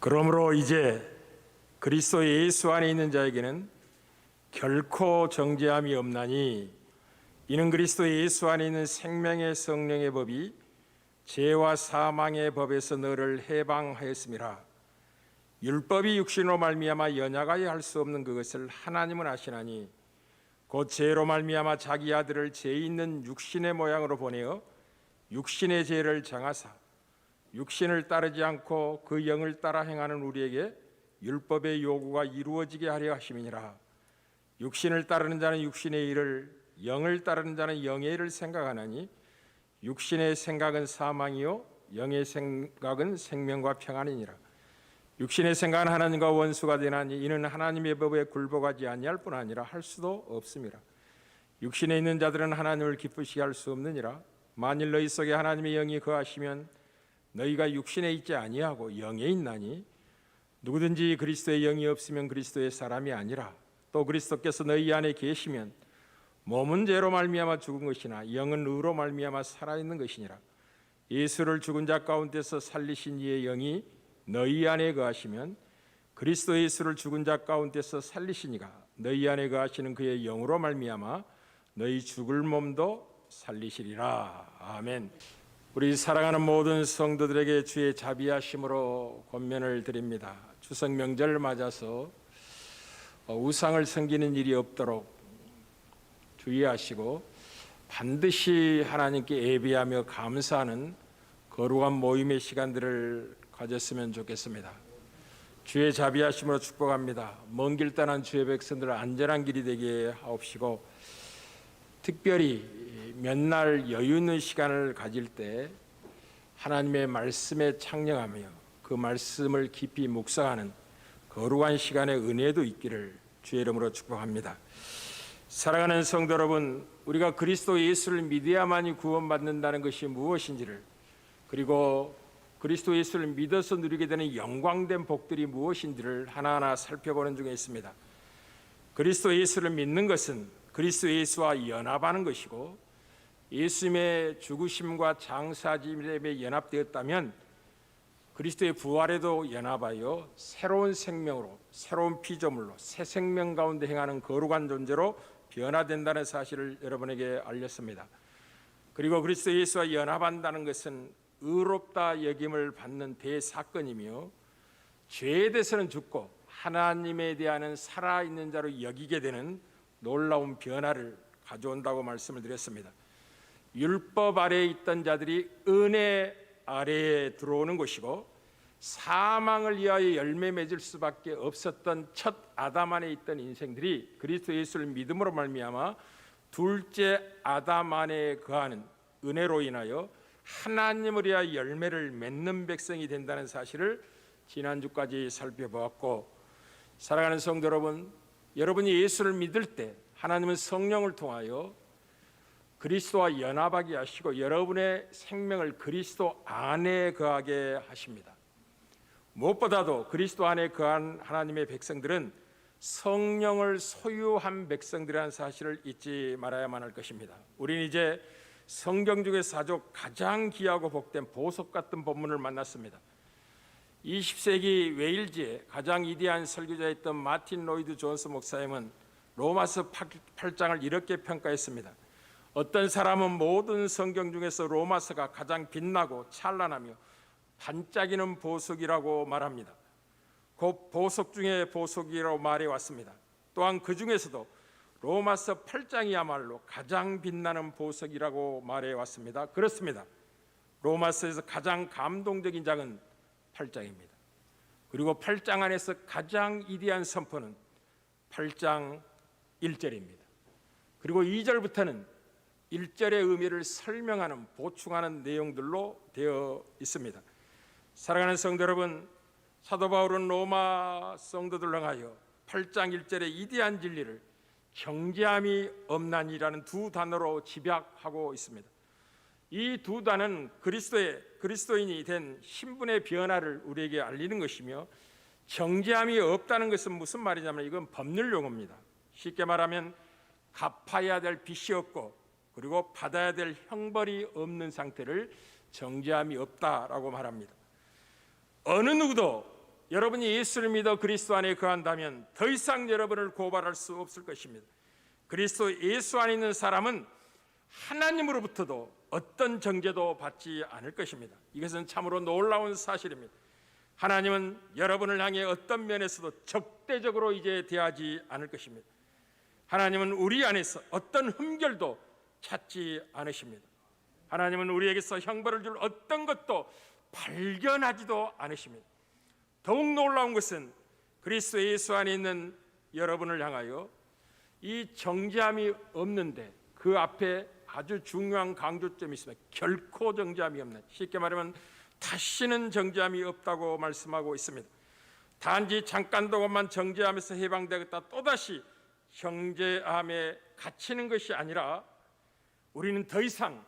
그러므로 이제 그리스도 예수 안에 있는 자에게는 결코 정죄함이 없나니 이는 그리스도 예수 안에 있는 생명의 성령의 법이 죄와 사망의 법에서 너를 해방하였음이라. 율법이 육신으로 말미암아 연약하여 할 수 없는 그것을 하나님은 아시나니 곧 죄로 말미암아 자기 아들을 죄 있는 육신의 모양으로 보내어 육신의 죄를 정하사 육신을 따르지 않고 그 영을 따라 행하는 우리에게 율법의 요구가 이루어지게 하려 하심이니라. 육신을 따르는 자는 육신의 일을, 영을 따르는 자는 영의 일을 생각하나니 육신의 생각은 사망이요 영의 생각은 생명과 평안이니라. 육신의 생각은 하나님과 원수가 되나니 이는 하나님의 법에 굴복하지 아니할 뿐 아니라 할 수도 없음이라. 육신에 있는 자들은 하나님을 기쁘시게 할 수 없느니라. 만일 너희 속에 하나님의 영이 거하시면 너희가 육신에 있지 아니하고 영에 있나니 누구든지 그리스도의 영이 없으면 그리스도의 사람이 아니라. 또 그리스도께서 너희 안에 계시면 몸은 죄로 말미암아 죽은 것이나 영은 의로 말미암아 살아있는 것이니라. 예수를 죽은 자 가운데서 살리신 이의 영이 너희 안에 거하시면 그리스도 예수를 죽은 자 가운데서 살리신 이가 너희 안에 거하시는 그의 영으로 말미암아 너희 죽을 몸도 살리시리라. 아멘. 우리 사랑하는 모든 성도들에게 주의 자비하심으로 권면을 드립니다. 추석 명절을 맞아서 우상을 섬기는 일이 없도록 주의하시고 반드시 하나님께 예배하며 감사하는 거룩한 모임의 시간들을 가졌으면 좋겠습니다. 주의 자비하심으로 축복합니다. 먼 길 떠난 주의 백성들 안전한 길이 되게 하옵시고 특별히 몇 날 여유 있는 시간을 가질 때 하나님의 말씀에 창령하며 그 말씀을 깊이 묵상하는 거룩한 시간의 은혜도 있기를 주의 이름으로 축복합니다. 사랑하는 성도 여러분, 우리가 그리스도 예수를 믿어야만이 구원받는다는 것이 무엇인지를, 그리고 그리스도 예수를 믿어서 누리게 되는 영광된 복들이 무엇인지를 하나하나 살펴보는 중에 있습니다. 그리스도 예수를 믿는 것은 그리스도 예수와 연합하는 것이고, 예수님의 죽으심과 장사짐에 연합되었다면 그리스도의 부활에도 연합하여 새로운 생명으로, 새로운 피조물로, 새 생명 가운데 행하는 거룩한 존재로 변화된다는 사실을 여러분에게 알렸습니다. 그리고 그리스도 예수와 연합한다는 것은 의롭다 여김을 받는 대사건이며 죄에 대해서는 죽고 하나님에 대한 살아있는 자로 여기게 되는 놀라운 변화를 가져온다고 말씀을 드렸습니다. 율법 아래에 있던 자들이 은혜 아래에 들어오는 것이고, 사망을 위하여 열매 맺을 수밖에 없었던 첫 아담 안에 있던 인생들이 그리스도 예수를 믿음으로 말미암아 둘째 아담 안에 거하는 은혜로 인하여 하나님을 위하여 열매를 맺는 백성이 된다는 사실을 지난주까지 살펴보았고, 사랑하는 성도 여러분, 여러분이 예수를 믿을 때 하나님은 성령을 통하여 그리스도와 연합하게 하시고 여러분의 생명을 그리스도 안에 거하게 하십니다. 무엇보다도 그리스도 안에 거한 하나님의 백성들은 성령을 소유한 백성들이라는 사실을 잊지 말아야만 할 것입니다. 우리는 이제 성경 중에서 아주 가장 귀하고 복된 보석 같은 본문을 만났습니다. 20세기 웨일즈의 가장 위대한 설교자였던 마틴 로이드 존스 목사님은 로마서 8장을 이렇게 평가했습니다. 어떤 사람은 모든 성경 중에서 로마서가 가장 빛나고 찬란하며 반짝이는 보석이라고 말합니다. 곧 보석 중에 보석이라고 말해왔습니다. 또한 그 중에서도 로마서 8장이야말로 가장 빛나는 보석이라고 말해왔습니다. 그렇습니다. 로마서에서 가장 감동적인 장은 8장입니다. 그리고 8장 안에서 가장 위대한 선포는 8장 1절입니다. 그리고 2절부터는 1절의 의미를 설명하는, 보충하는 내용들로 되어 있습니다. 사랑하는 성도 여러분, 사도 바울은 로마 성도들을 향하여 8장 1절의 위대한 진리를 정죄함이 없나니라는 두 단어로 집약하고 있습니다. 이 두 단은 그리스도인이 된 신분의 변화를 우리에게 알리는 것이며, 정죄함이 없다는 것은 무슨 말이냐면 이건 법률 용어입니다. 쉽게 말하면 갚아야 될 빚이 없고 그리고 받아야 될 형벌이 없는 상태를 정죄함이 없다라고 말합니다. 어느 누구도 여러분이 예수를 믿어 그리스도 안에 거한다면 더 이상 여러분을 고발할 수 없을 것입니다. 그리스도 예수 안에 있는 사람은 하나님으로부터도 어떤 정죄도 받지 않을 것입니다. 이것은 참으로 놀라운 사실입니다. 하나님은 여러분을 향해 어떤 면에서도 적대적으로 이제 대하지 않을 것입니다. 하나님은 우리 안에서 어떤 흠결도 찾지 않으십니다. 하나님은 우리에게서 형벌을 줄 어떤 것도 발견하지도 않으십니다. 더욱 놀라운 것은 그리스도 예수 안에 있는 여러분을 향하여 이 정죄함이 없는데 그 앞에 아주 중요한 강조점이 있습니다. 결코 정죄함이 없는, 쉽게 말하면 다시는 정죄함이 없다고 말씀하고 있습니다. 단지 잠깐 동안만 정죄함에서 해방되겠다 또다시 정죄함에 갇히는 것이 아니라 우리는 더 이상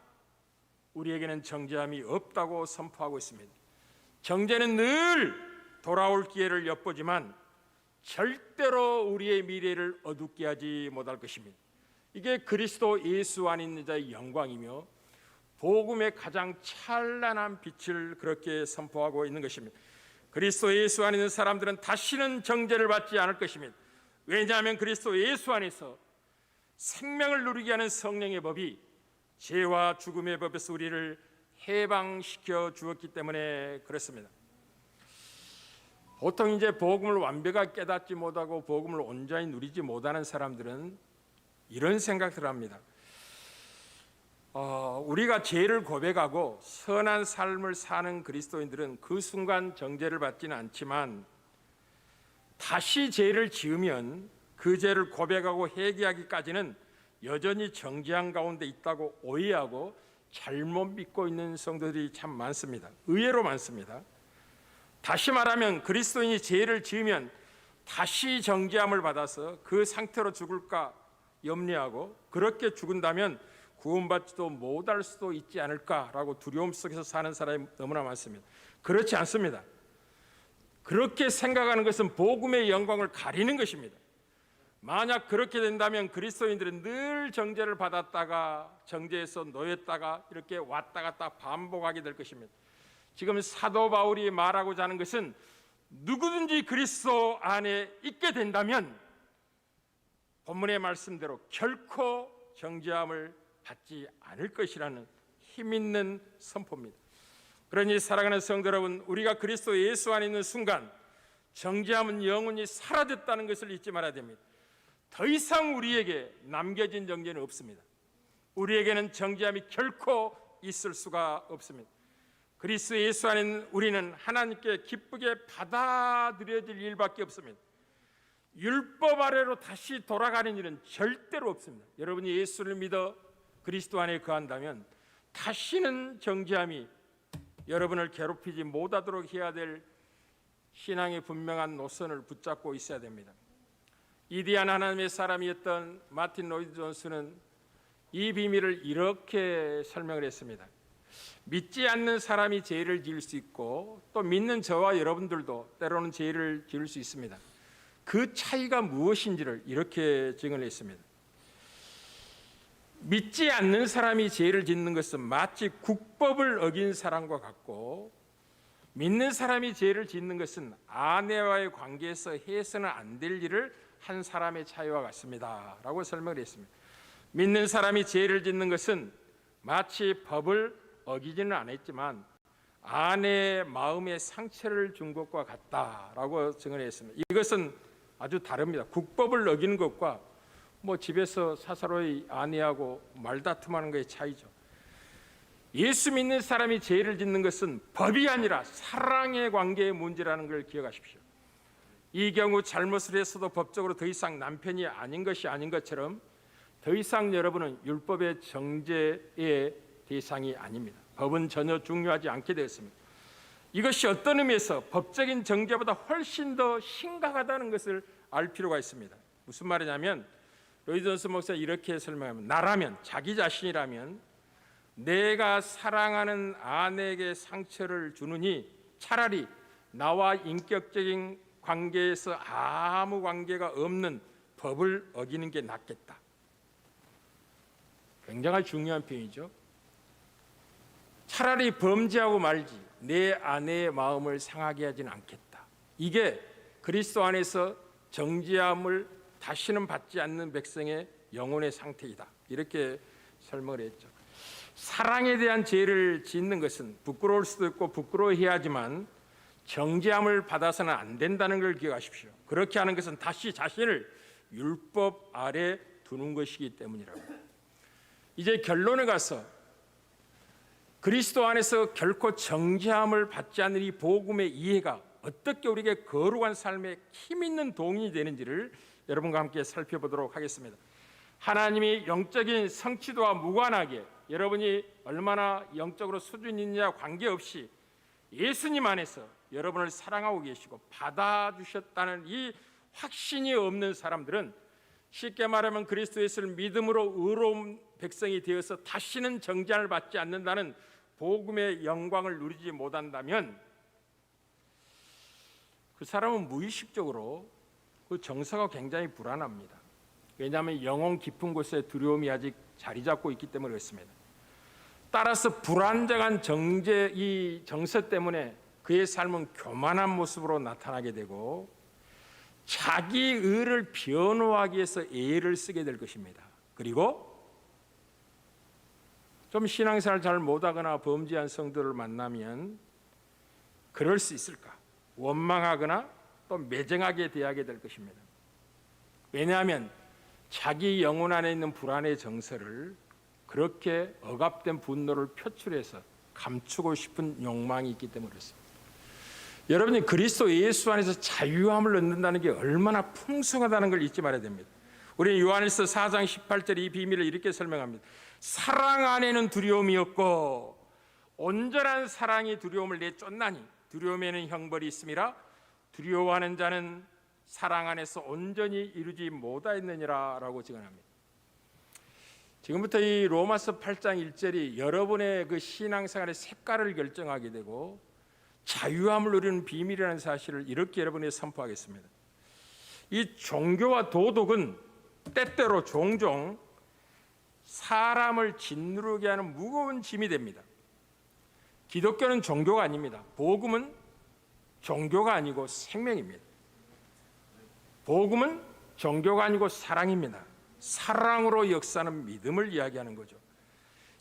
우리에게는 정죄함이 없다고 선포하고 있습니다. 정죄는 늘 돌아올 기회를 엿보지만 절대로 우리의 미래를 어둡게 하지 못할 것입니다. 이게 그리스도 예수 안에 있는 자의 영광이며 복음의 가장 찬란한 빛을 그렇게 선포하고 있는 것입니다. 그리스도 예수 안에 있는 사람들은 다시는 정죄를 받지 않을 것입니다. 왜냐하면 그리스도 예수 안에서 생명을 누리게 하는 성령의 법이 죄와 죽음의 법에서 우리를 해방시켜 주었기 때문에 그렇습니다. 보통 이제 복음을 완벽하게 깨닫지 못하고 복음을 온전히 누리지 못하는 사람들은 이런 생각들을 합니다. 우리가 죄를 고백하고 선한 삶을 사는 그리스도인들은 그 순간 정죄를 받지는 않지만 다시 죄를 지으면 그 죄를 고백하고 회개하기까지는 여전히 정죄한 가운데 있다고 오해하고 잘못 믿고 있는 성도들이 참 많습니다. 의외로 많습니다. 다시 말하면 그리스도인이 죄를 지으면 다시 정죄함을 받아서 그 상태로 죽을까 염려하고 그렇게 죽은다면 구원받지도 못할 수도 있지 않을까라고 두려움 속에서 사는 사람이 너무나 많습니다. 그렇지 않습니다. 그렇게 생각하는 것은 복음의 영광을 가리는 것입니다. 만약 그렇게 된다면 그리스도인들은 늘 정죄를 받았다가 정죄에서 놓였다가 이렇게 왔다 갔다 반복하게 될 것입니다. 지금 사도 바울이 말하고자 하는 것은 누구든지 그리스도 안에 있게 된다면 본문의 말씀대로 결코 정죄함을 받지 않을 것이라는 힘있는 선포입니다. 그러니 사랑하는 성도 여러분, 우리가 그리스도 예수 안에 있는 순간 정죄함은 영원히 사라졌다는 것을 잊지 말아야 됩니다. 더 이상 우리에게 남겨진 정죄는 없습니다. 우리에게는 정죄함이 결코 있을 수가 없습니다. 그리스도 예수 안에 있는 우리는 하나님께 기쁘게 받아들여질 일밖에 없습니다. 율법 아래로 다시 돌아가는 일은 절대로 없습니다. 여러분이 예수를 믿어 그리스도 안에 거한다면 다시는 정죄함이 여러분을 괴롭히지 못하도록 해야 될 신앙의 분명한 노선을 붙잡고 있어야 됩니다. 위대한 하나님의 사람이었던 마틴 로이드 존스는 이 비밀을 이렇게 설명을 했습니다. 믿지 않는 사람이 죄를 지을 수 있고 또 믿는 저와 여러분들도 때로는 죄를 지을 수 있습니다. 그 차이가 무엇인지를 이렇게 증언을 했습니다. 믿지 않는 사람이 죄를 짓는 것은 마치 국법을 어긴 사람과 같고 믿는 사람이 죄를 짓는 것은 아내와의 관계에서 해서는 안 될 일을 한 사람의 차이와 같습니다 라고 설명을 했습니다. 믿는 사람이 죄를 짓는 것은 마치 법을 어기지는 않았지만 아내의 마음에 상처를 준 것과 같다라고 증언했습니다. 이것은 아주 다릅니다. 국법을 어기는 것과 집에서 사사로이 아내하고 말다툼하는 것의 차이죠. 예수 믿는 사람이 죄를 짓는 것은 법이 아니라 사랑의 관계의 문제라는 걸 기억하십시오. 이 경우 잘못을 했어도 법적으로 더 이상 남편이 아닌 것이 아닌 것처럼 더 이상 여러분은 율법의 정죄의 대상이 아닙니다. 법은 전혀 중요하지 않게 되었습니다. 이것이 어떤 의미에서 법적인 정죄보다 훨씬 더 심각하다는 것을 알 필요가 있습니다. 무슨 말이냐면 로이드 존스 목사 이렇게 설명하면, 나라면, 자기 자신이라면 내가 사랑하는 아내에게 상처를 주느니 차라리 나와 인격적인 관계에서 아무 관계가 없는 법을 어기는 게 낫겠다. 굉장히 중요한 표현이죠. 차라리 범죄하고 말지 내 아내의 마음을 상하게 하지는 않겠다. 이게 그리스도 안에서 정죄함을 다시는 받지 않는 백성의 영혼의 상태이다. 이렇게 설명을 했죠. 사랑에 대한 죄를 짓는 것은 부끄러울 수도 있고 부끄러워해야 하지만 정죄함을 받아서는 안 된다는 걸 기억하십시오. 그렇게 하는 것은 다시 자신을 율법 아래 두는 것이기 때문이라고. 이제 결론에 가서 그리스도 안에서 결코 정죄함을 받지 않는 이 복음의 이해가 어떻게 우리에게 거룩한 삶에 힘있는 동인이 되는지를 여러분과 함께 살펴보도록 하겠습니다. 하나님이 영적인 성취도와 무관하게 여러분이 얼마나 영적으로 수준이 있느냐 관계없이 예수님 안에서 여러분을 사랑하고 계시고 받아주셨다는 이 확신이 없는 사람들은 쉽게 말하면 그리스도 예수를 믿음으로 의로운 백성이 되어서 다시는 정죄를 받지 않는다는 복음의 영광을 누리지 못한다면 그 사람은 무의식적으로 그 정서가 굉장히 불안합니다. 왜냐하면 영혼 깊은 곳에 두려움이 아직 자리 잡고 있기 때문에 그렇습니다. 따라서 불안정한 이 정서 때문에 그의 삶은 교만한 모습으로 나타나게 되고 자기 의를 변호하기 위해서 애를 쓰게 될 것입니다. 그리고 좀 신앙생활 잘 못하거나 범죄한 성도를 만나면 그럴 수 있을까? 원망하거나 또 매정하게 대하게 될 것입니다. 왜냐하면 자기 영혼 안에 있는 불안의 정서를 그렇게 억압된 분노를 표출해서 감추고 싶은 욕망이 있기 때문에 그렇습니다. 여러분이 그리스도 예수 안에서 자유함을 얻는다는 게 얼마나 풍성하다는 걸 잊지 말아야 됩니다. 우리는 요한일서 4장 18절에 이 비밀을 이렇게 설명합니다. 사랑 안에는 두려움이 없고 온전한 사랑이 두려움을 내쫓나니 두려움에는 형벌이 있음이라 두려워하는 자는 사랑 안에서 온전히 이루지 못하였느니라 라고 증언합니다. 지금부터 이 로마서 8장 1절이 여러분의 그 신앙생활의 색깔을 결정하게 되고 자유함을 누리는 비밀이라는 사실을 이렇게 여러분에게 선포하겠습니다. 이 종교와 도덕은 때때로 종종 사람을 짓누르게 하는 무거운 짐이 됩니다. 기독교는 종교가 아닙니다. 복음은 종교가 아니고 생명입니다. 복음은 종교가 아니고 사랑입니다. 사랑으로 역사하는 믿음을 이야기하는 거죠.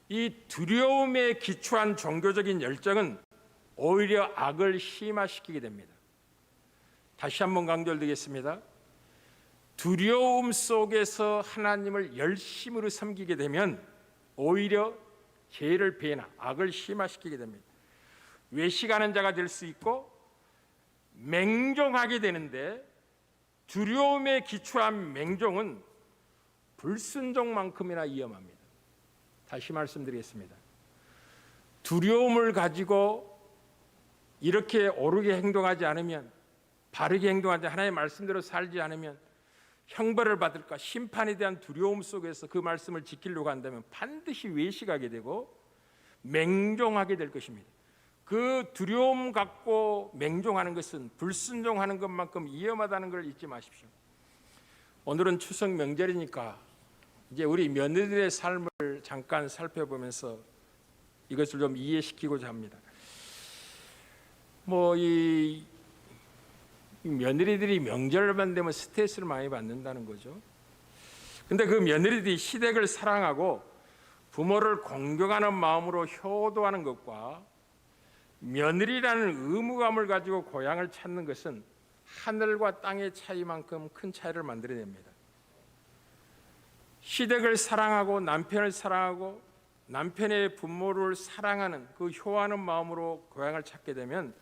이 두려움에 기초한 종교적인 열정은 오히려 악을 심화시키게 됩니다. 다시 한번 강조드리겠습니다. 두려움 속에서 하나님을 열심으로 섬기게 되면 오히려 죄를 배나 악을 심화시키게 됩니다. 외식하는 자가 될 수 있고 맹종하게 되는데 두려움에 기초한 맹종은 불순종만큼이나 위험합니다. 다시 말씀드리겠습니다. 두려움을 가지고 이렇게 옳게 행동하지 않으면, 바르게 행동하지, 하나님의 말씀대로 살지 않으면 형벌을 받을까, 심판에 대한 두려움 속에서 그 말씀을 지키려고 한다면 반드시 외식하게 되고 맹종하게 될 것입니다. 그 두려움 갖고 맹종하는 것은 불순종하는 것만큼 위험하다는 걸 잊지 마십시오. 오늘은 추석 명절이니까 이제 우리 며느리들의 삶을 잠깐 살펴보면서 이것을 좀 이해시키고자 합니다. 이 며느리들이 명절만 되면 스트레스를 많이 받는다는 거죠. 근데 그 며느리들이 시댁을 사랑하고 부모를 공경하는 마음으로 효도하는 것과 며느리라는 의무감을 가지고 고향을 찾는 것은 하늘과 땅의 차이만큼 큰 차이를 만들어냅니다. 시댁을 사랑하고 남편을 사랑하고 남편의 부모를 사랑하는 그 효하는 마음으로 고향을 찾게 되면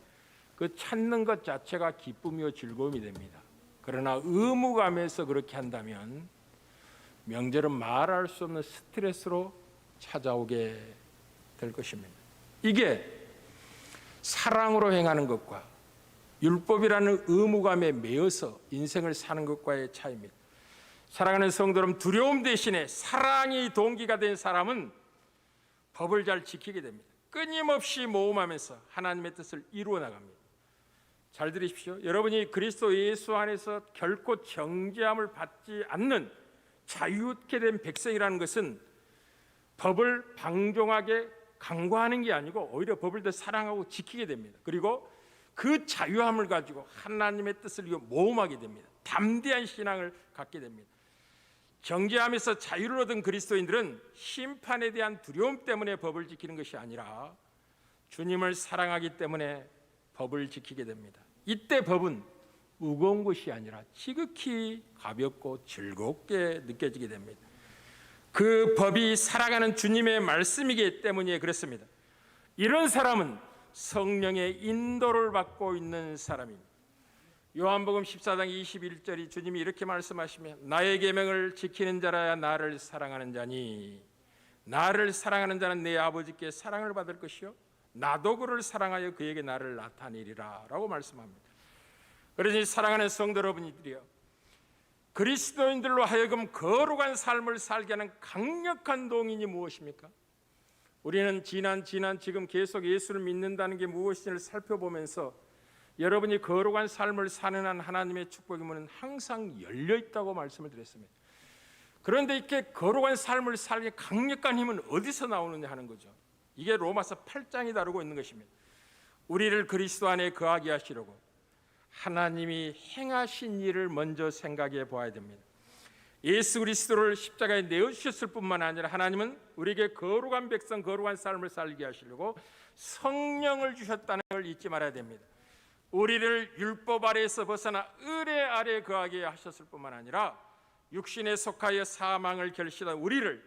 그 찾는 것 자체가 기쁨이요 즐거움이 됩니다. 그러나 의무감에서 그렇게 한다면 명절은 말할 수 없는 스트레스로 찾아오게 될 것입니다. 이게 사랑으로 행하는 것과 율법이라는 의무감에 매여서 인생을 사는 것과의 차이입니다. 사랑하는 성도 여러분, 두려움 대신에 사랑이 동기가 된 사람은 법을 잘 지키게 됩니다. 끊임없이 모험하면서 하나님의 뜻을 이루어 나갑니다. 잘 들으십시오. 여러분이 그리스도 예수 안에서 결코 정죄함을 받지 않는 자유케 된 백성이라는 것은 법을 방종하게 강구하는 게 아니고 오히려 법을 더 사랑하고 지키게 됩니다. 그리고 그 자유함을 가지고 하나님의 뜻을 위해 모험하게 됩니다. 담대한 신앙을 갖게 됩니다. 정죄함에서 자유를 얻은 그리스도인들은 심판에 대한 두려움 때문에 법을 지키는 것이 아니라 주님을 사랑하기 때문에 법을 지키게 됩니다. 이때 법은 무거운 것이 아니라 지극히 가볍고 즐겁게 느껴지게 됩니다. 그 법이 살아가는 주님의 말씀이기 때문에 그렇습니다. 이런 사람은 성령의 인도를 받고 있는 사람입니다. 요한복음 14장 21절이 주님이 이렇게 말씀하시며 나의 계명을 지키는 자라야 나를 사랑하는 자니 나를 사랑하는 자는 내 아버지께 사랑을 받을 것이요 나도 그를 사랑하여 그에게 나를 나타내리라 라고 말씀합니다. 그러니 사랑하는 성도 여러분들이여, 그리스도인들로 하여금 거룩한 삶을 살게 하는 강력한 동인이 무엇입니까? 우리는 지난 지금 계속 예수를 믿는다는 게 무엇인지를 살펴보면서 여러분이 거룩한 삶을 사는 한 하나님의 축복의 문은 항상 열려 있다고 말씀을 드렸습니다. 그런데 이렇게 거룩한 삶을 살기 강력한 힘은 어디서 나오느냐 하는 거죠. 이게 로마서 8장이 다루고 있는 것입니다. 우리를 그리스도 안에 거하게 하시려고 하나님이 행하신 일을 먼저 생각해 보아야 됩니다. 예수 그리스도를 십자가에 내어주셨을 뿐만 아니라 하나님은 우리에게 거룩한 백성, 거룩한 삶을 살게 하시려고 성령을 주셨다는 걸 잊지 말아야 됩니다. 우리를 율법 아래에서 벗어나 의뢰 아래 거하게 하셨을 뿐만 아니라 육신에 속하여 사망을 결실한 우리를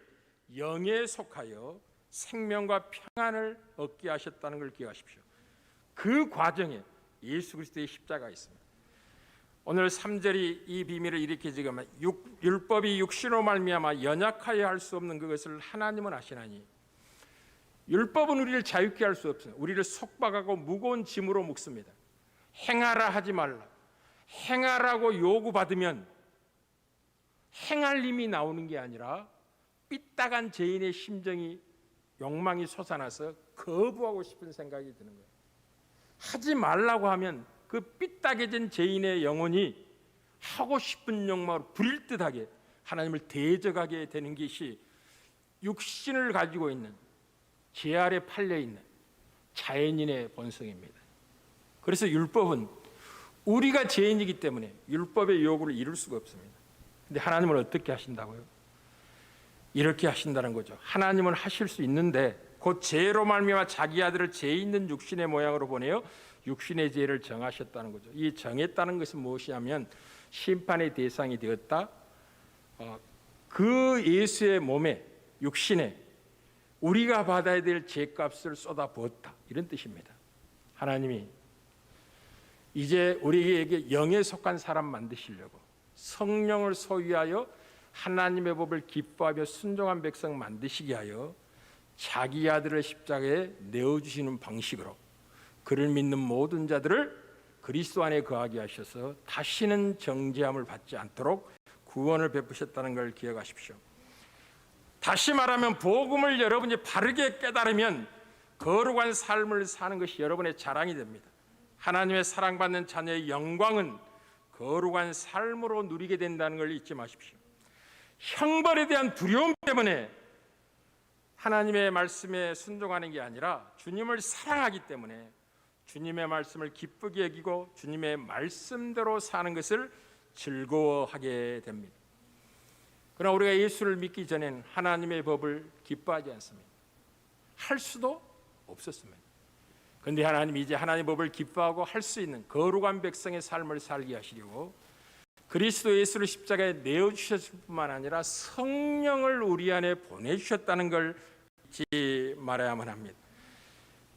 영에 속하여 생명과 평안을 얻게 하셨다는 걸 기억하십시오. 그 과정에 예수 그리스도의 십자가가 있습니다. 오늘 3절이 이 비밀을 이렇게 지금 율법이 육신으로 말미암아 연약하여 할 수 없는 그것을 하나님은 아시나니 율법은 우리를 자유케 할 수 없습니다. 우리를 속박하고 무거운 짐으로 묶습니다. 행하라 하지 말라. 행하라고 요구받으면 행할 힘이 나오는 게 아니라 삐딱한 죄인의 심정이 욕망이 솟아나서 거부하고 싶은 생각이 드는 거예요. 하지 말라고 하면 그 삐딱해진 죄인의 영혼이 하고 싶은 욕망으로 불일듯하게 하나님을 대적하게 되는 것이 육신을 가지고 있는 죄 아래 팔려있는 자연인의 본성입니다. 그래서 율법은 우리가 죄인이기 때문에 율법의 요구를 이룰 수가 없습니다. 근데 하나님은 어떻게 하신다고요? 이렇게 하신다는 거죠. 하나님은 하실 수 있는데 곧 죄로 말미암아 자기 아들을 죄 있는 육신의 모양으로 보내어 육신의 죄를 정하셨다는 거죠. 이 정했다는 것은 무엇이냐면 심판의 대상이 되었다. 그 예수의 몸에 육신에 우리가 받아야 될 죄값을 쏟아부었다, 이런 뜻입니다. 하나님이 이제 우리에게 영에 속한 사람 만드시려고 성령을 소유하여 하나님의 법을 기뻐하며 순종한 백성 만드시게 하여 자기 아들을 십자가에 내어주시는 방식으로 그를 믿는 모든 자들을 그리스도 안에 거하게 하셔서 다시는 정죄함을 받지 않도록 구원을 베푸셨다는 걸 기억하십시오. 다시 말하면 복음을 여러분이 바르게 깨달으면 거룩한 삶을 사는 것이 여러분의 자랑이 됩니다. 하나님의 사랑받는 자녀의 영광은 거룩한 삶으로 누리게 된다는 걸 잊지 마십시오. 형벌에 대한 두려움 때문에 하나님의 말씀에 순종하는 게 아니라 주님을 사랑하기 때문에 주님의 말씀을 기쁘게 여기고 주님의 말씀대로 사는 것을 즐거워하게 됩니다. 그러나 우리가 예수를 믿기 전엔 하나님의 법을 기뻐하지 않습니다. 할 수도 없었습니다. 그런데 하나님이 이제 하나님의 법을 기뻐하고 할 수 있는 거룩한 백성의 삶을 살게 하시려고 그리스도 예수를 십자가에 내어주셨을 뿐만 아니라 성령을 우리 안에 보내주셨다는 걸 잊지 말아야만 합니다.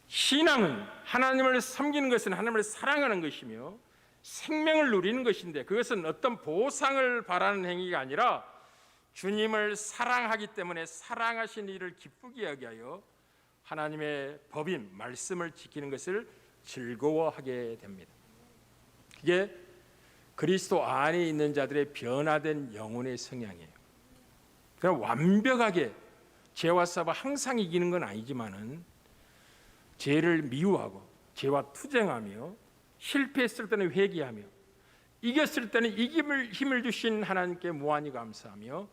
신앙은 하나님을 섬기는 것은 하나님을 사랑하는 것이며 생명을 누리는 것인데 그것은 어떤 보상을 바라는 행위가 아니라 주님을 사랑하기 때문에 사랑하신 이를 기쁘게 하게 하여 하나님의 법인 말씀을 지키는 것을 즐거워하게 됩니다. 그게 그리스도 안에 있는 자들의 변화된 영혼의 성향이에요. 그럼 완벽하게 죄와 싸워 항상 이기는 건 아니지만은 죄를 미워하고 죄와 투쟁하며 실패했을 때는 회개하며 이겼을 때는 이김을 힘을 주신 하나님께 무한히 감사하며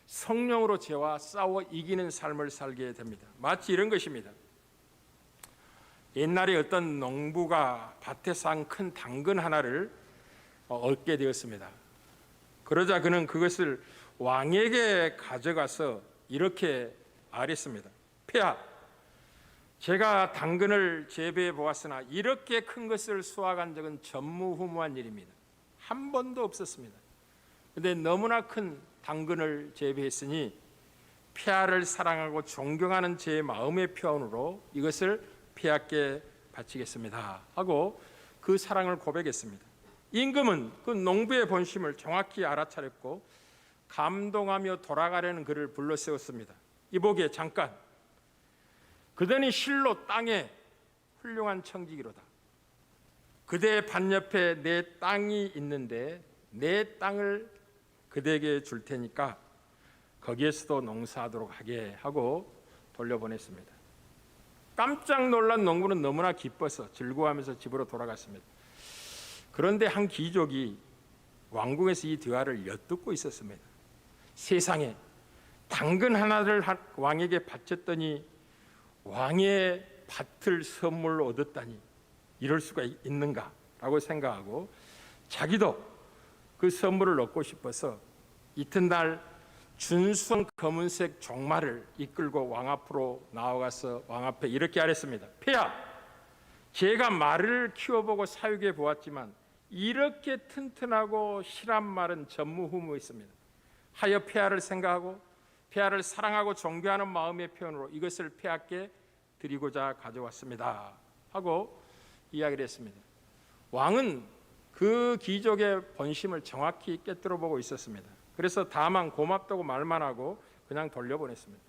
성령으로 죄와 싸워 이기는 삶을 살게 됩니다. 마치 이런 것입니다. 옛날에 어떤 농부가 밭에서 한 큰 당근 하나를 얻게 되었습니다. 그러자 그는 그것을 왕에게 가져가서 이렇게 아뢰습니다. 폐하, 제가 당근을 재배해 보았으나 이렇게 큰 것을 수확한 적은 전무후무한 일입니다. 한 번도 없었습니다. 그런데 너무나 큰 당근을 재배했으니 폐하를 사랑하고 존경하는 제 마음의 표현으로 이것을 폐하께 바치겠습니다 하고 그 사랑을 고백했습니다. 임금은 그 농부의 본심을 정확히 알아차렸고 감동하며 돌아가려는 그를 불러 세웠습니다. 이보게 잠깐, 그대는 실로 땅에 훌륭한 청지기로다. 그대의 밭 옆에 내 땅이 있는데 내 땅을 그대에게 줄 테니까 거기에서도 농사하도록 하게 하고 돌려보냈습니다. 깜짝 놀란 농부는 너무나 기뻐서 즐거워하면서 집으로 돌아갔습니다. 그런데 한 귀족이 왕궁에서 이 대화를 엿듣고 있었습니다. 세상에, 당근 하나를 왕에게 바쳤더니 왕의 밭을 선물로 얻었다니 이럴 수가 있는가라고 생각하고 자기도 그 선물을 얻고 싶어서 이튿날 준수한 검은색 종말을 이끌고 왕 앞으로 나아가서 왕 앞에 이렇게 아뢰습니다. 폐하, 제가 말을 키워보고 사육해 보았지만 이렇게 튼튼하고 실한 말은 전무후무했습니다. 하여 폐하를 생각하고 폐하를 사랑하고 존경하는 마음의 표현으로 이것을 폐하께 드리고자 가져왔습니다 하고 이야기를 했습니다. 왕은 그 귀족의 본심을 정확히 꿰뚫어 보고 있었습니다. 그래서 다만 고맙다고 말만 하고 그냥 돌려보냈습니다.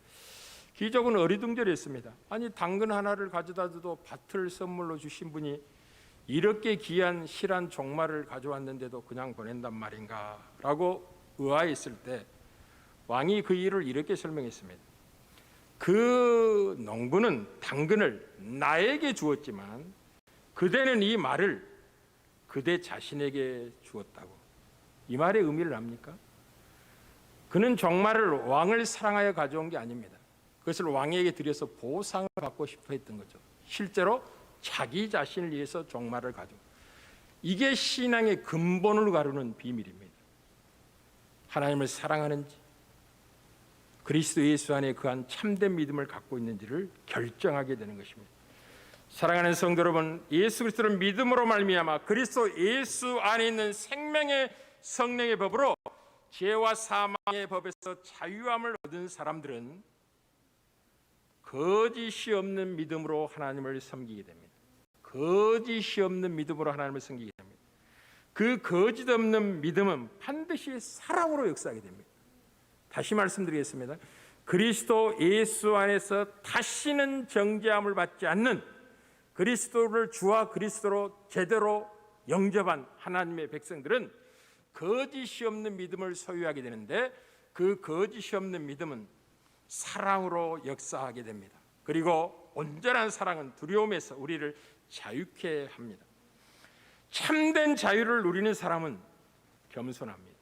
귀족은 어리둥절했습니다. 아니, 당근 하나를 가져다 줘도 밭을 선물로 주신 분이 이렇게 귀한 실한 종말을 가져왔는데도 그냥 보낸단 말인가 라고 의아했을 때 왕이 그 일을 이렇게 설명했습니다. 그 농부는 당근을 나에게 주었지만 그대는 이 말을 그대 자신에게 주었다고. 이 말의 의미를 압니까? 그는 종말을 왕을 사랑하여 가져온 게 아닙니다. 그것을 왕에게 드려서 보상을 받고 싶어 했던 거죠. 실제로 자기 자신을 위해서 종말을 가져. 이게 신앙의 근본을 가르는 비밀입니다. 하나님을 사랑하는지 그리스도 예수 안에 그한 참된 믿음을 갖고 있는지를 결정하게 되는 것입니다. 사랑하는 성도 여러분, 예수 그리스도를 믿음으로 말미암아 그리스도 예수 안에 있는 생명의 성령의 법으로 죄와 사망의 법에서 자유함을 얻은 사람들은 거짓이 없는 믿음으로 하나님을 섬기게 됩니다. 거짓이 없는 믿음으로 하나님을 섬기게 됩니다. 그 거짓 없는 믿음은 반드시 사랑으로 역사하게 됩니다. 다시 말씀드리겠습니다. 그리스도 예수 안에서 다시는 정죄함을 받지 않는 그리스도를 주와 그리스도로 제대로 영접한 하나님의 백성들은 거짓이 없는 믿음을 소유하게 되는데 그 거짓이 없는 믿음은 사랑으로 역사하게 됩니다. 그리고 온전한 사랑은 두려움에서 우리를 자유케 합니다. 참된 자유를 누리는 사람은 겸손합니다.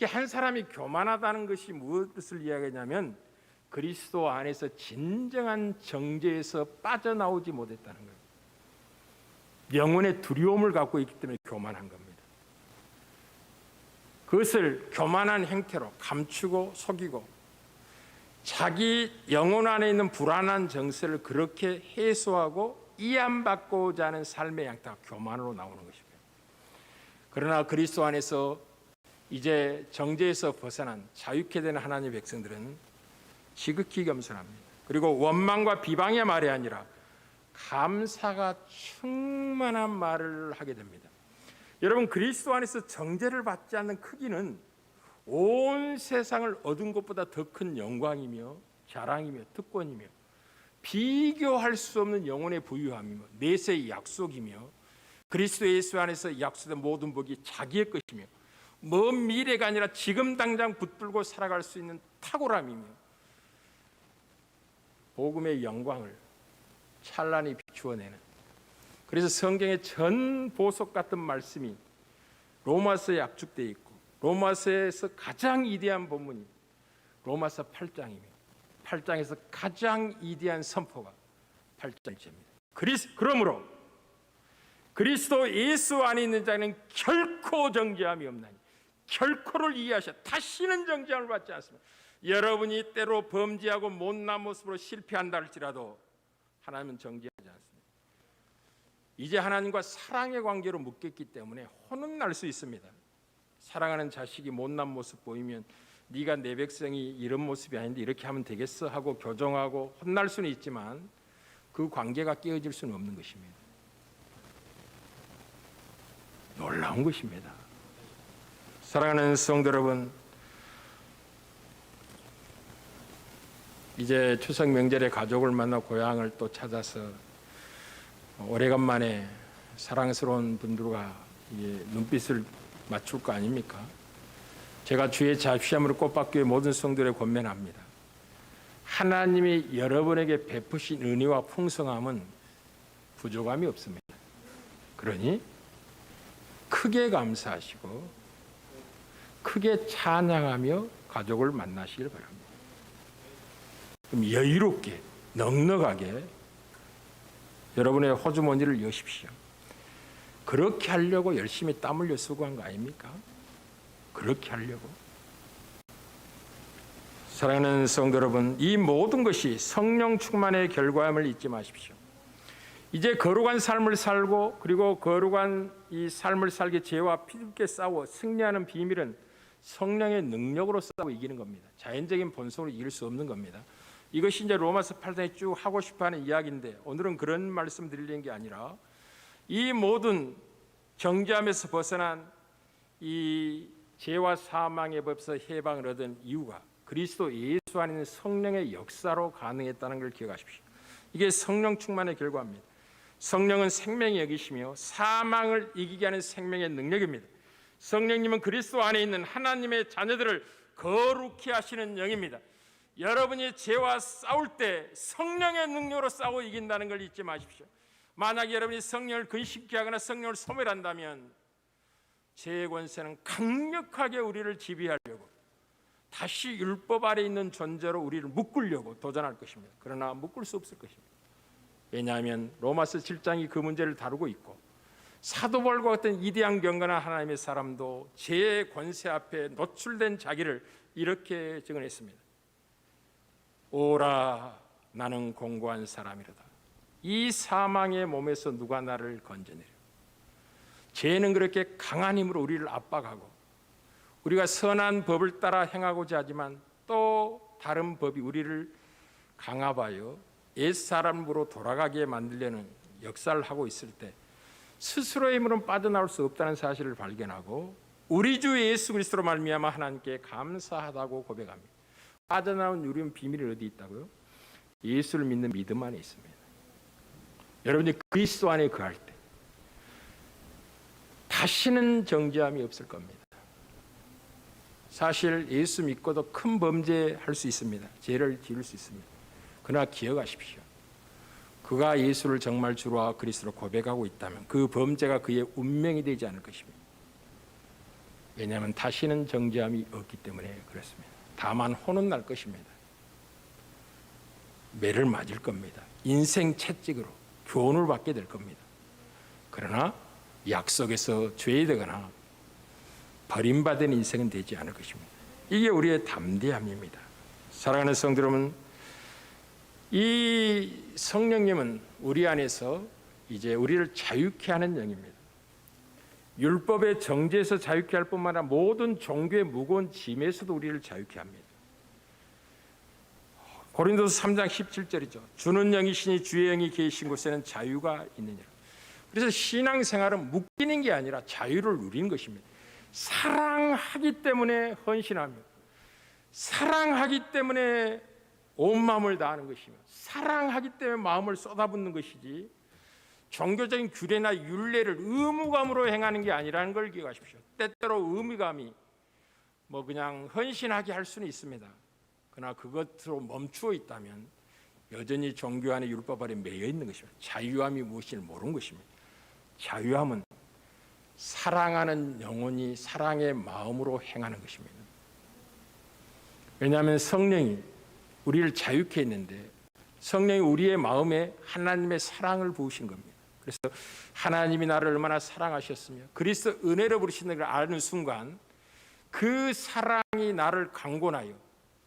한 사람이 교만하다는 것이 무엇을 이야기하냐면 그리스도 안에서 진정한 정죄에서 빠져나오지 못했다는 거예요. 영혼의 두려움을 갖고 있기 때문에 교만한 겁니다. 그것을 교만한 행태로 감추고 속이고 자기 영혼 안에 있는 불안한 정세를 그렇게 해소하고 이안받고자 하는 삶의 양태가 교만으로 나오는 것입니다. 그러나 그리스도 안에서 이제 정죄에서 벗어난 자유케 되는 하나님의 백성들은 지극히 겸손합니다. 그리고 원망과 비방의 말이 아니라 감사가 충만한 말을 하게 됩니다. 여러분, 그리스도 안에서 정죄를 받지 않는 크기는 온 세상을 얻은 것보다 더 큰 영광이며 자랑이며 특권이며 비교할 수 없는 영혼의 부유함이며 내세의 약속이며 그리스도 예수 안에서 약속된 모든 복이 자기의 것이며 먼 미래가 아니라 지금 당장 붙들고 살아갈 수 있는 탁월함이며 복음의 영광을 찬란히 비추어내는, 그래서 성경의 전 보석 같은 말씀이 로마서에 압축되어 있고 로마서에서 가장 위대한 본문이 로마서 8장이며 8장에서 가장 위대한 선포가 8장째입니다. 그러므로 그리스도 예수 안에 있는 자는 결코 정죄함이 없나니, 결코를 이해하셔 다시는 정죄함을 받지 않습니다. 여러분이 때로 범죄하고 못난 모습으로 실패한다 할지라도 하나님은 정죄하지 않습니다. 이제 하나님과 사랑의 관계로 묶였기 때문에 혼은 날 수 있습니다. 사랑하는 자식이 못난 모습 보이면 네가 내 백성이 이런 모습이 아닌데 이렇게 하면 되겠어 하고 교정하고 혼날 수는 있지만 그 관계가 깨어질 수는 없는 것입니다. 놀라운 것입니다. 사랑하는 성도 여러분, 이제 추석 명절에 가족을 만나 고향을 또 찾아서 오래간만에 사랑스러운 분들과 눈빛을 맞출 거 아닙니까? 제가 주의 자비함으로 꽃밭교회 모든 성도들에 권면합니다. 하나님이 여러분에게 베푸신 은혜와 풍성함은 부족함이 없습니다. 그러니 크게 감사하시고 크게 찬양하며 가족을 만나시길 바랍니다. 그럼 여유롭게 넉넉하게 여러분의 호주머니를 여십시오. 그렇게 하려고 열심히 땀 흘려 수고한 거 아닙니까? 그렇게 하려고. 사랑하는 성도 여러분, 이 모든 것이 성령 충만의 결과임을 잊지 마십시오. 이제 거룩한 삶을 살고 그리고 거룩한 이 삶을 살게 죄와 피쉽게 싸워 승리하는 비밀은 성령의 능력으로 싸워 이기는 겁니다. 자연적인 본성으로 이길 수 없는 겁니다. 이것이 이제 로마서 8장에 쭉 하고 싶어하는 이야기인데 오늘은 그런 말씀 드리는 게 아니라 이 모든 정죄함에서 벗어난 이 죄와 사망의 법에서 해방을 얻은 이유가 그리스도 예수 안에 있는 성령의 역사로 가능했다는 걸 기억하십시오. 이게 성령 충만의 결과입니다. 성령은 생명이 여기시며 사망을 이기게 하는 생명의 능력입니다. 성령님은 그리스도 안에 있는 하나님의 자녀들을 거룩히 하시는 영입니다. 여러분이 죄와 싸울 때 성령의 능력으로 싸워 이긴다는 걸 잊지 마십시오. 만약 여러분이 성령을 근심케 하거나 성령을 소멸한다면 죄의 권세는 강력하게 우리를 지배하려고 다시 율법 아래 있는 존재로 우리를 묶으려고 도전할 것입니다. 그러나 묶을 수 없을 것입니다. 왜냐하면 로마서 7장이 그 문제를 다루고 있고 사도 바울과 같은 위대한 경건한 하나님의 사람도 죄의 권세 앞에 노출된 자기를 이렇게 증언했습니다. 오라 나는 공고한 사람이로다. 이 사망의 몸에서 누가 나를 건져내려. 죄는 그렇게 강한 힘으로 우리를 압박하고 우리가 선한 법을 따라 행하고자 하지만 또 다른 법이 우리를 강압하여 옛사람으로 돌아가게 만들려는 역사를 하고 있을 때 스스로의 힘으로는 빠져나올 수 없다는 사실을 발견하고 우리 주 예수 그리스도로 말미암아 하나님께 감사하다고 고백합니다. 빠져나온 유리한 비밀이 어디 있다고요? 예수를 믿는 믿음 안에 있습니다. 여러분이 그리스도 안에 거할 때 다시는 정죄함이 없을 겁니다. 사실 예수 믿고도 큰 범죄할 수 있습니다. 죄를 지을 수 있습니다. 그러나 기억하십시오. 그가 예수를 정말 주와 그리스도로 고백하고 있다면 그 범죄가 그의 운명이 되지 않을 것입니다. 왜냐하면 다시는 정죄함이 없기 때문에 그렇습니다. 다만 혼은 날 것입니다. 매를 맞을 겁니다. 인생 채찍으로 교훈을 받게 될 겁니다. 그러나 약속에서 죄되거나 버림받은 인생은 되지 않을 것입니다. 이게 우리의 담대함입니다. 사랑하는 성도 여러분, 이 성령님은 우리 안에서 이제 우리를 자유케 하는 영입니다. 율법의 정죄에서 자유케 할 뿐만 아니라 모든 종교의 무거운 짐에서도 우리를 자유케 합니다. 고린도서 3장 17절이죠. 주는 영이시니 주의 영이 계신 곳에는 자유가 있느니라. 그래서 신앙생활은 묶이는 게 아니라 자유를 누리는 것입니다. 사랑하기 때문에 헌신하며 사랑하기 때문에 온 마음을 다하는 것이며 사랑하기 때문에 마음을 쏟아붓는 것이지 종교적인 규례나 율례를 의무감으로 행하는 게 아니라는 걸 기억하십시오. 때때로 의무감이 그냥 헌신하게 할 수는 있습니다. 그러나 그것으로 멈추어 있다면 여전히 종교 안에 율법 아래 매여 있는 것입니다. 자유함이 무엇인지 모르는 것입니다. 자유함은 사랑하는 영혼이 사랑의 마음으로 행하는 것입니다. 왜냐하면 성령이 우리를 자유케 했는데 성령이 우리의 마음에 하나님의 사랑을 부으신 겁니다. 그래서 하나님이 나를 얼마나 사랑하셨으며 그리스도 은혜로 부르시는 걸 아는 순간 그 사랑이 나를 강권하여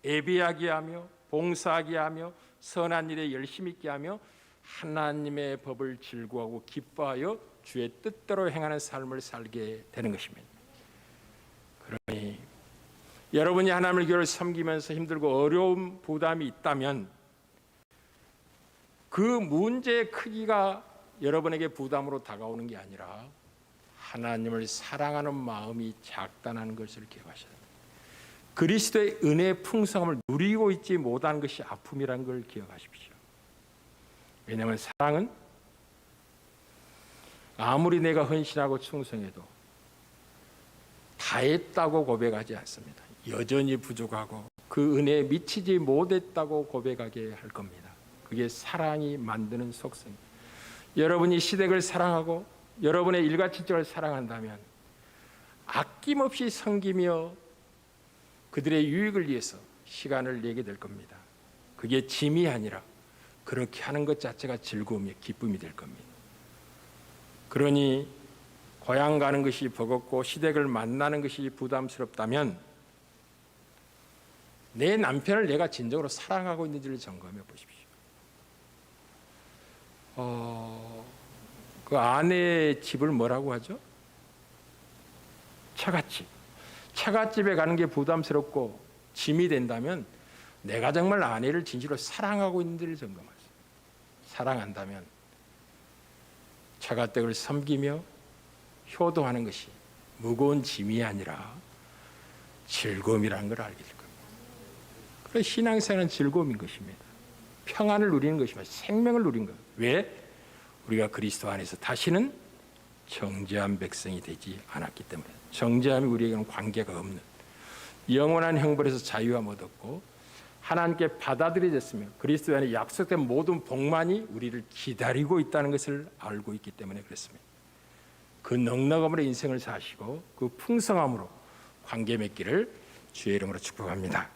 예배하게 하며 봉사하게 하며 선한 일에 열심히 있게 하며 하나님의 법을 즐거워하고 기뻐하여 주의 뜻대로 행하는 삶을 살게 되는 것입니다. 그러니 여러분이 하나님의 교회를 섬기면서 힘들고 어려운 부담이 있다면 그 문제의 크기가 여러분에게 부담으로 다가오는 게 아니라 하나님을 사랑하는 마음이 작다는 것을 기억하셔야 됩니다. 그리스도의 은혜의 풍성함을 누리고 있지 못한 것이 아픔이라는 걸 기억하십시오. 왜냐하면 사랑은 아무리 내가 헌신하고 충성해도 다 했다고 고백하지 않습니다. 여전히 부족하고 그 은혜에 미치지 못했다고 고백하게 할 겁니다. 그게 사랑이 만드는 속성입니다. 여러분이 시댁을 사랑하고 여러분의 일가친척을 사랑한다면 아낌없이 섬기며 그들의 유익을 위해서 시간을 내게 될 겁니다. 그게 짐이 아니라 그렇게 하는 것 자체가 즐거움이 기쁨이 될 겁니다. 그러니 고향 가는 것이 버겁고 시댁을 만나는 것이 부담스럽다면 내 남편을 내가 진정으로 사랑하고 있는지를 점검해 보십시오. 그 아내의 집을 뭐라고 하죠? 처갓집. 처갓집에 가는 게 부담스럽고 짐이 된다면 내가 정말 아내를 진실로 사랑하고 있는지를 점검하세요. 사랑한다면 처갓댁을 섬기며 효도하는 것이 무거운 짐이 아니라 즐거움이라는 걸 알게 될 겁니다. 그래서 신앙생활은 즐거움인 것입니다. 평안을 누리는 것입니다. 생명을 누리는 것. 왜? 우리가 그리스도 안에서 다시는 정죄한 백성이 되지 않았기 때문에. 정죄함이 우리에게는 관계가 없는 영원한 형벌에서 자유함 얻었고 하나님께 받아들여졌으며 그리스도 안에 약속된 모든 복만이 우리를 기다리고 있다는 것을 알고 있기 때문에 그렇습니다. 그 넉넉함으로 인생을 사시고 그 풍성함으로 관계 맺기를 주의 이름으로 축복합니다.